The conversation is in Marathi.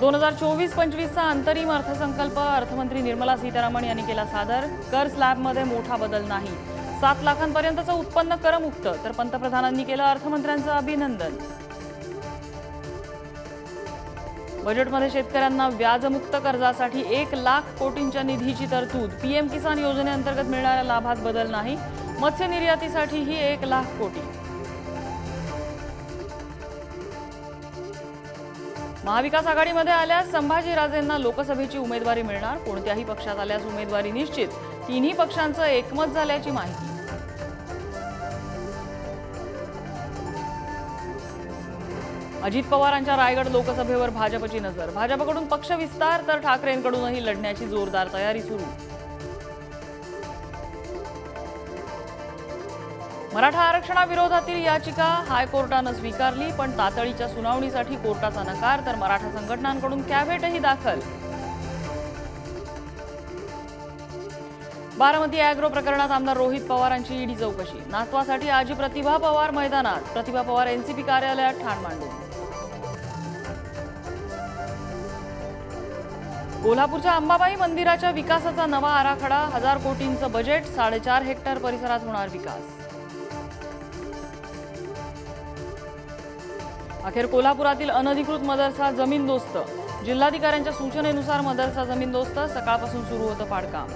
2024-25चा अंतरिम अर्थसंकल्प अर्थमंत्री निर्मला सीतारामन यांनी केला सादर। कर स्लॅबमध्ये मोठा बदल नाही। 7 लाखांपर्यंतचं उत्पन्न करमुक्त, तर पंतप्रधानांनी केलं अर्थमंत्र्यांचं अभिनंदन। बजेटमध्ये शेतकऱ्यांना व्याजमुक्त कर्जासाठी 1 लाख कोटींच्या निधीची तरतूद। पीएम किसान योजनेअंतर्गत मिळणाऱ्या लाभात बदल नाही। मत्स्य निर्यातीसाठीही 1 लाख कोटी। महाविकास आघाडीमध्ये आल्यास संभाजीराजेंना लोकसभेची उमेदवारी मिळणार। कोणत्याही पक्षात आल्यास उमेदवारी निश्चित। तिन्ही पक्षांचं एकमत झाल्याची माहिती। अजित पवारांच्या रायगड लोकसभेवर भाजपची नजर। भाजपकडून पक्ष विस्तार, तर ठाकरेंकडूनही लढण्याची जोरदार तयारी सुरू। मराठा आरक्षणाविरोधातील याचिका हायकोर्टानं स्वीकारली, पण तातडीच्या सुनावणीसाठी कोर्टाचा नकार, तर मराठा संघटनांकडून कॅव्हेटही दाखल। बारामती अॅग्रो प्रकरणात आमदार रोहित पवारांची ईडी चौकशी। नातवासाठी आजी प्रतिभा पवार मैदानात। प्रतिभा पवार एनसीपी कार्यालयात ठाण मांडून। कोल्हापूरच्या अंबाबाई मंदिराच्या विकासाचा नवा आराखडा। 1000 कोटींचं बजेट। 4.5 हेक्टर परिसरात होणार विकास। अखेर कोल्हापुरातील अनधिकृत मदरसा जमीनदोस्त। जिल्हाधिकाऱ्यांच्या सूचनेनुसार मदरसा जमीनदोस्त। सकाळपासून सुरू होतं पाडकाम।